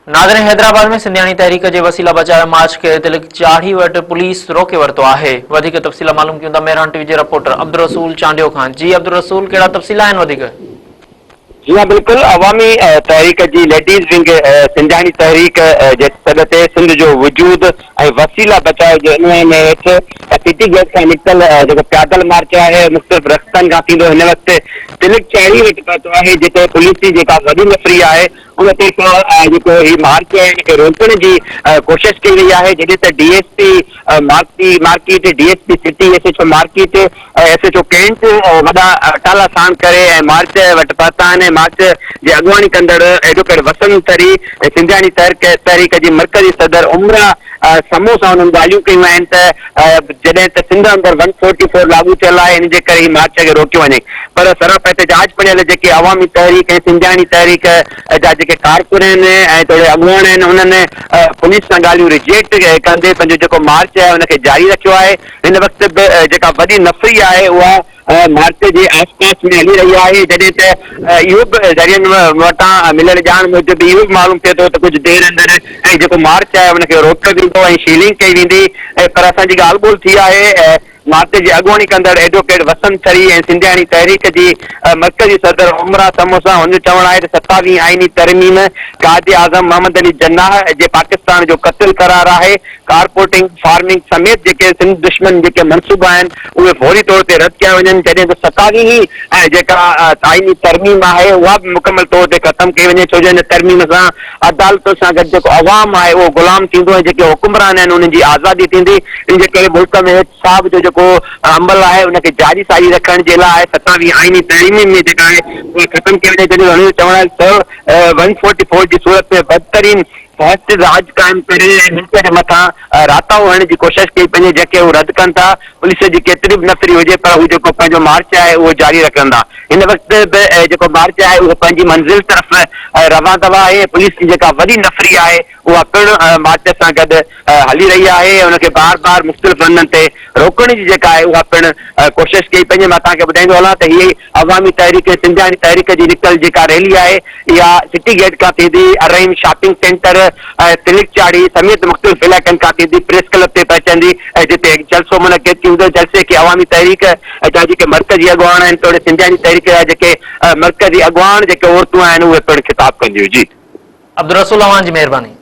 Nadreen, Hyderabad में सिंधियाणी तहरीक जे वसीला बचाए मार्च के तिलक चाढ़ी वट पुलिस रोके वरतो है। वधिक तफ़सील मालूम क्यों मेहरान टीवी जे रिपोर्टर अब्दुल रसूल चांडियो खान। जी अब्दुल रसूल, कड़ा तफ़सील आहिनि वधिक? जी हाँ, बिल्कुल। अवामी तहरीक जी लेडीज़ विंग सिंधियाणी तहरीक जे सॾ ते सिंध जो वजूद ऐं वसीला बचाओ जे इनवान हेठि सिटी गेट खां निकितल जेको पैदल मार्च आहे मुख़्तलिफ़ रस्तनि खां थींदो हिन वक़्तु तिलक चाढ़ी वटि पहुतो आहे, जिते पुलिस जी जेका वॾी नफ़री आहे उन ते जेको ही मार्च आहे हिनखे रोकण जी कोशिश कई वई आहे। जॾहिं त DSP market, DSP city, SHO market, SHO cantt वॾा टाला साण करे ऐं मार्च वटि पहुता आहिनि। मार्च जी अॻुवाणी कंदड़ एडवोकेट वसंत तरी सिंधियाणी तहरीक जी मर्कज़ी सदर उमरा समूह सां हुननि ॻाल्हियूं कयूं आहिनि त जॾहिं त सिंध अंदरि 144 लागू थियल आहे, इन जे करे ही मार्च खे रोकियो वञे। पर सरफ एहतजाज पढ़ियल जेके अवामी तहरीक ऐं सिंधियाणी तहरीक जा जेके कारकुन आहिनि ऐं थोरे अॻुवान आहिनि, उन्हनि पुलिस सां ॻाल्हियूं रिजेक्ट कंदे पंहिंजो जेको मार्च आहे उनखे जारी रखियो आहे। हिन वक़्तु बि जेका वॾी नफ़री आहे उहा मार्च जे आसपास में हली रही आहे। जॾहिं त इहो बि ज़रियनि वटां मिलियल ॼाण मूजिबि इहो बि मालूम थिए थो त कुझु देरि अंदरि ऐं जेको मार्च आहे उनखे रोकियो वेंदो ऐं शीलिंग कई वेंदी। पर असांजी ॻाल्हि ॿोल थी आहे मार्च जी अॻुवाणी कंदड़ एडवोकेट वसंत तरी ऐं सिंधियाणी तहरीक जी मर्कज़ी सदर उमरा समूह सां हुनजो चवणु आहे त 27वीं आईनी तरमीम कायदे आज़म मोहम्मद अली जन्नाह जे पाकिस्तान जो क़त्ल करार आहे। कारपोरेटिंग, फार्मिंग समेत जेके सिंध दुश्मन जेके मनसूबा आहिनि उहे फौरी तौर ते रद्द कया वञनि। जॾहिं त 27वीं जेका आईनी तरमीम आहे उहा बि मुकमल तौर ते ख़तमु कई वञे, छो जो हिन तरमीम सां अदालत सां गॾु जेको अवाम आहे उहो ग़ुलाम थींदो ऐं जेके हुकुमरान आहिनि उन्हनि जी आज़ादी थींदी। इन जे करे मुल्क में हिसाब जो जेको अमल आहे उनखे जारी सारी रखण जे लाइ 27वीं आईनी तरीमीम में जेका आहे उहे ख़तमु कई वञे। जॾहिं हुनजो चवणु आहे 144 जी सूरत में बदतरीन फ़ैसिद राज कायम करे मुल्क जे मथां राताओ हणण जी कोशिश कई पंहिंजे जेके हू रद्द कनि था। पुलिस जी केतिरी बि नफ़री हुजे पर हू जेको पंहिंजो मार्च आहे उहो जारी रखंदा। हिन वक़्तु बि जेको मार्च आहे उहो पंहिंजी मंज़िल तरफ़ रवां दवा आहे। पुलिस जी जेका वॾी नफ़री आहे उहा पिणु मार्च सां गॾु हली रही आहे। उनखे बार बार मुख़्तलिफ़ हंधनि ते रोकण जी जेका आहे उहा पिणु कोशिश कई पंहिंजे। मां तव्हांखे ॿुधाईंदो हलां त हीअ अवामी तहरीक सिंधियाणी तहरीक जी निकल जेका रैली आहे इहा सिटी गेट खां थींदी, अरईम शॉपिंग सेंटर, तिलक चाढ़ी समेत मुख़्तलिफ़ इलाइक़नि खां थींदी, प्रेस क्लब ते पहुचंदी जिते जलसो मुनक़िद थींदो। जलसे खे अवामी तहरीक जा जेके मर्कज़ी अॻुवान आहिनि, थोरे सिंधियाणी तहरीक जा जेके मर्कज़ी अॻुवान जेके औरतूं आहिनि उहे पिणु ख़िताब कंदियूं। जी अब्दुल रसूल, अवां जी महिरबानी।